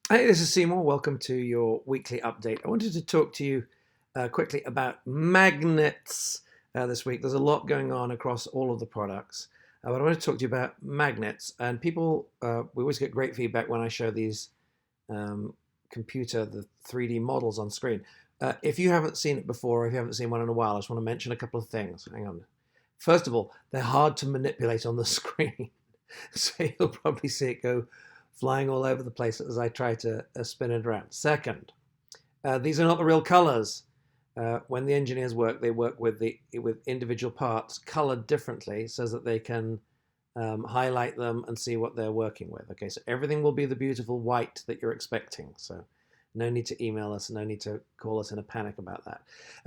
Hey, this is Seymour. Welcome to your weekly update. I wanted to talk to you quickly about magnets this week. There's a lot going on across all of the products, but I want to talk to you about magnets. And people, we always get great feedback when I show these um, the 3D models on screen. If you haven't seen it before, or if you haven't seen one in a while, I just want to mention a couple of things. Hang on. First of all, they're hard to manipulate on the screen. So you'll probably see it go flying all over the place as I try to spin it around. Second, these are not the real colors. When the engineers work, they work with individual parts colored differently so that they can highlight them and see what they're working with. Okay, so everything will be the beautiful white that you're expecting. So no need to email us, no need to call us in a panic about that.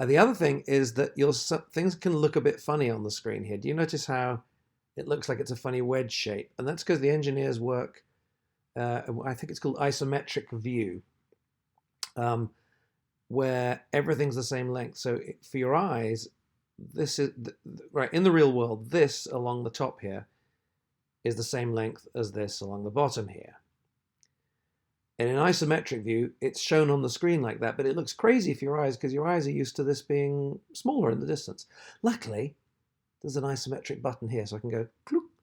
The other thing is that things can look a bit funny on the screen here. Do you notice how it looks like it's a funny wedge shape? And that's because the engineers work, I think it's called Isometric View, um, where everything's the same length. So for your eyes, this is right in the real world. This along the top here is the same length as this along the bottom here. And in isometric view, it's shown on the screen like that, but it looks crazy for your eyes because your eyes are used to this being smaller in the distance. Luckily, there's an isometric button here, so I can go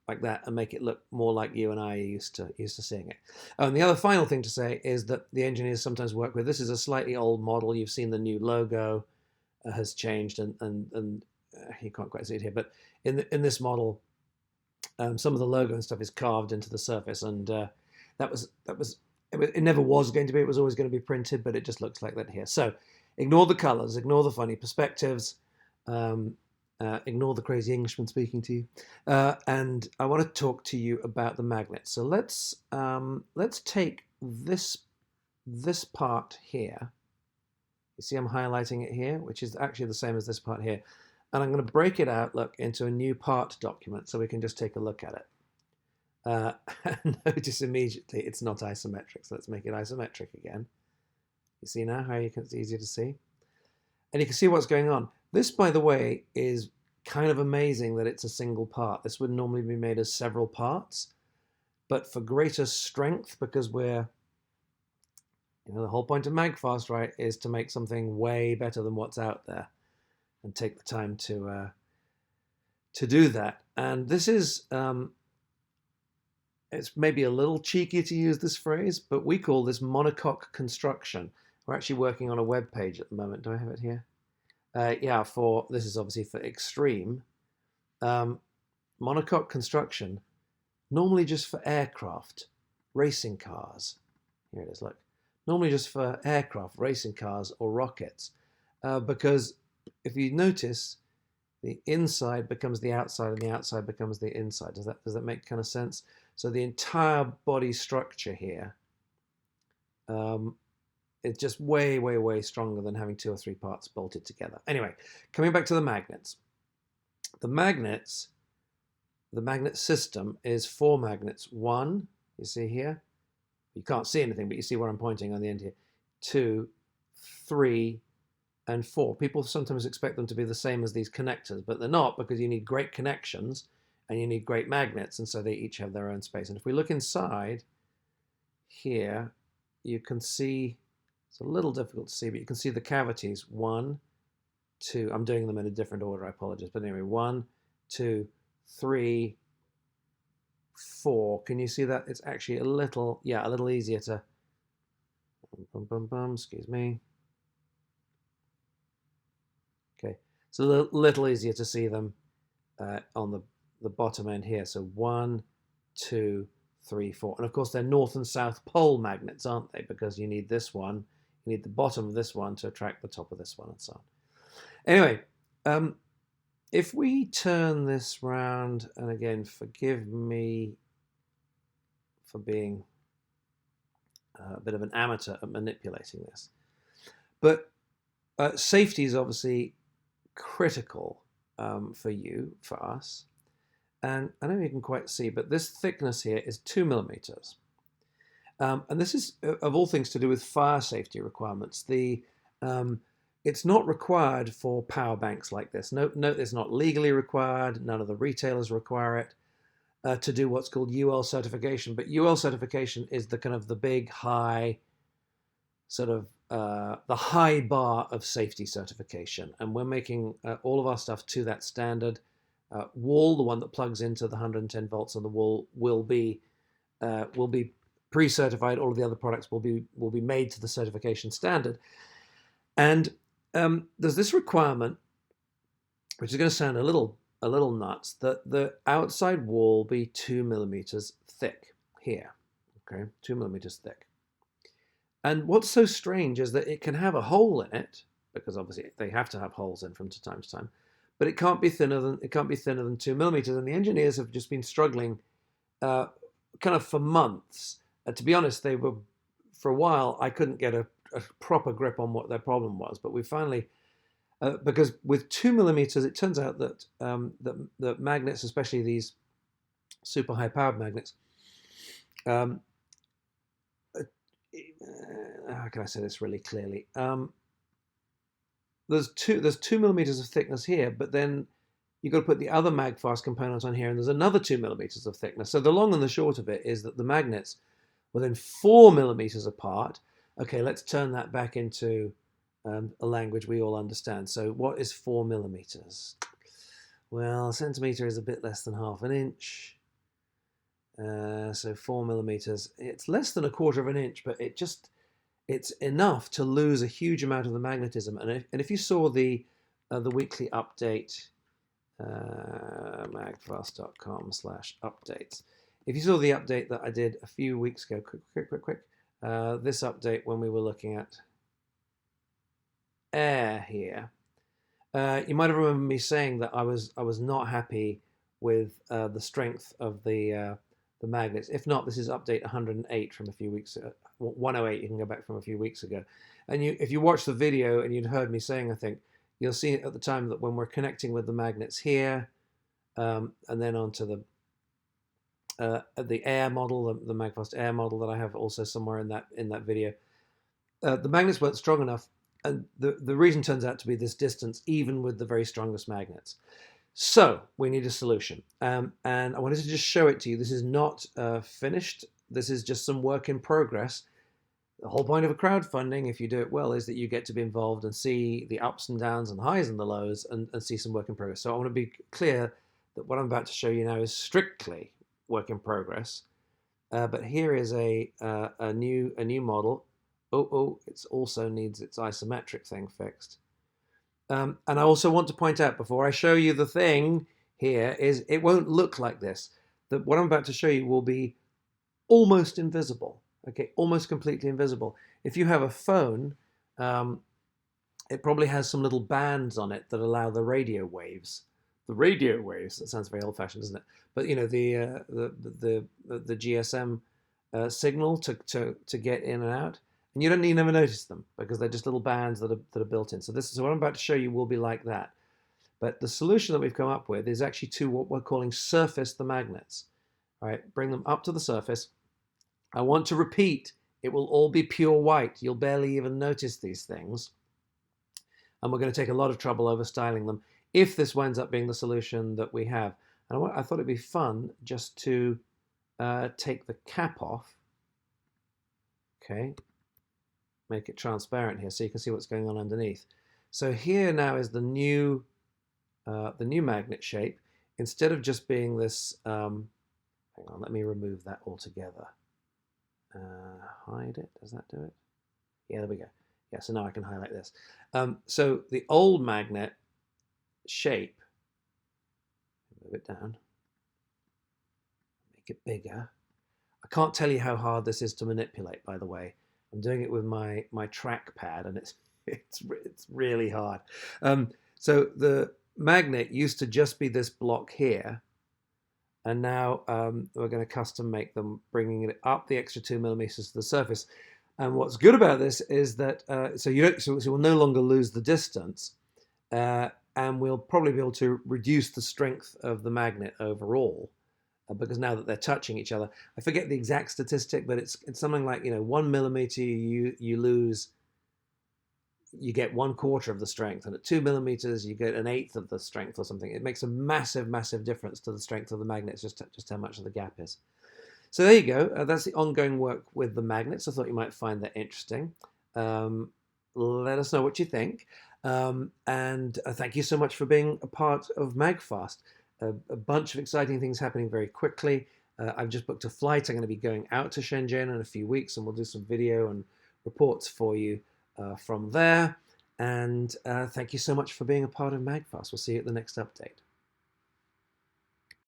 like that and make it look more like you and I are used to seeing it. Oh, and the other final thing to say is that the engineers sometimes work with, this is a slightly old model. You've seen the new logo has changed, and you can't quite see it here, but in this model, some of the logo and stuff is carved into the surface, and it never was going to be. It was always going to be printed, but it just looks like that here. So ignore the colors, ignore the funny perspectives, ignore the crazy Englishman speaking to you, and I want to talk to you about the magnet. So let's take this part here. You see, I'm highlighting it here, which is actually the same as this part here, and I'm going to break it out, look, into a new part document, so we can just take a look at it. Notice immediately it's not isometric, so let's make it isometric again. You see now how it's easier to see? And you can see what's going on. This, by the way, is kind of amazing that it's a single part. This would normally be made as several parts, but for greater strength, because the whole point of MAGFAST, right, is to make something way better than what's out there and take the time to do that. And this is, it's maybe a little cheeky to use this phrase, but we call this monocoque construction. We're actually working on a web page at the moment. Do I have it here? Yeah, this is obviously for extreme. Monocoque construction, normally just for aircraft, racing cars. Here it is, look. Normally just for aircraft, racing cars, or rockets. Because if you notice, the inside becomes the outside and the outside becomes the inside. Does that make kind of sense? So the entire body structure here it's just way, way, way stronger than having two or three parts bolted together. Anyway, coming back to the magnets. The magnet system is 4 magnets. 1, you see here? You can't see anything, but you see where I'm pointing on the end here. 2, 3, and 4. People sometimes expect them to be the same as these connectors, but they're not, because you need great connections and you need great magnets, and so they each have their own space. And if we look inside here, you can see, it's a little difficult to see, but you can see the cavities. 1, 2, I'm doing them in a different order, I apologize. But anyway, 1, 2, 3, 4. Can you see that? It's actually a little easier to, excuse me. Okay, it's a little easier to see them on the bottom end here. So 1, 2, 3, 4. And of course, they're north and south pole magnets, aren't they? Because you need this one, you need the bottom of this one to attract the top of this one, and so on. Anyway, if we turn this round, and again, forgive me for being a bit of an amateur at manipulating this, but safety is obviously critical for us. And I don't know if you can quite see, but this thickness here is 2 millimeters. And this is, of all things, to do with fire safety requirements. It's not required for power banks like this. Note it's not legally required. None of the retailers require it. to do what's called UL certification. But UL certification is the kind of the big high sort of the high bar of safety certification, and we're making all of our stuff to that standard. Wall, the one that plugs into the 110 volts on the wall, will be pre-certified. All of the other products will be made to the certification standard. And there's this requirement, which is going to sound a little nuts, that the outside wall be 2 millimeters thick here. Okay, 2 millimeters thick. And what's so strange is that it can have a hole in it, because obviously they have to have holes in from time to time, but it can't be thinner than 2 millimeters. And the engineers have just been struggling, kind of for months. To be honest, they were, for a while, I couldn't get a proper grip on what their problem was. But we finally, because with 2 millimeters, it turns out that that magnets, especially these super high powered magnets, how can I say this really clearly? There's 2 millimeters of thickness here, but then you've got to put the other MAGFAST component on here, and there's another 2 millimeters of thickness. So the long and the short of it is that the magnets were then 4 millimeters apart. Okay, let's turn that back into a language we all understand. So what is 4 millimeters? Well, a centimeter is a bit less than half an inch. So 4 millimeters, it's less than a quarter of an inch, but it's enough to lose a huge amount of the magnetism. And if you saw the weekly update, magfast.com/updates, if you saw the update that I did a few weeks ago, quick, this update when we were looking at air here, you might have remembered me saying that I was not happy with the strength of the magnets. If not, this is update 108 from a few weeks ago. 108, you can go back from a few weeks ago. And if you watch the video and you'd heard me saying, I think, you'll see at the time that when we're connecting with the magnets here, and then onto the air model, the MAGFAST air model that I have also somewhere in that video, the magnets weren't strong enough, and the reason turns out to be this distance, even with the very strongest magnets. So we need a solution, and I wanted to just show it to you. This is not finished. This is just some work in progress. The whole point of a crowdfunding, if you do it well, is that you get to be involved and see the ups and downs and highs and the lows, and see some work in progress. So I want to be clear that what I'm about to show you now is strictly work in progress. But here is a new model. It also needs its isometric thing fixed. And I also want to point out, before I show you the thing here, is it won't look like this. What I'm about to show you will be almost invisible. Okay, almost completely invisible. If you have a phone, it probably has some little bands on it that allow the radio waves. The radio waves. That sounds very old-fashioned, doesn't it? But you know, the GSM signal to get in and out, and you never notice them because they're just little bands that are built in. So what I'm about to show you will be like that. But the solution that we've come up with is actually to what we're calling surface the magnets. All right, bring them up to the surface. I want to repeat, it will all be pure white. You'll barely even notice these things. And we're going to take a lot of trouble over styling them if this winds up being the solution that we have. And I thought it'd be fun just to take the cap off. Okay, make it transparent here so you can see what's going on underneath. So here now is the new magnet shape. Instead of just being this, hang on, let me remove that altogether. Hide it, does that do it? Yeah, there we go. Yeah, so now I can highlight this. So the old magnet shape, move it down, make it bigger. I can't tell you how hard this is to manipulate, by the way. I'm doing it with my trackpad, and it's really hard. So the magnet used to just be this block here, and now we're going to custom make them, bringing it up the extra 2 millimeters to the surface. And what's good about this is that so we'll no longer lose the distance, and we'll probably be able to reduce the strength of the magnet overall, because now that they're touching each other, I forget the exact statistic, but it's something like 1 millimeter you lose you get 1/4 of the strength, and at 2 millimeters you get 1/8 of the strength or something. It makes a massive, massive difference to the strength of the magnets, just how much of the gap is. So there you go. That's the ongoing work with the magnets. I thought you might find that interesting. Let us know what you think. And thank you so much for being a part of MAGFAST. A bunch of exciting things happening very quickly. I've just booked a flight. I'm going to be going out to Shenzhen in a few weeks, and we'll do some video and reports for you from there. And thank you so much for being a part of MAGFAST. We'll see you at the next update.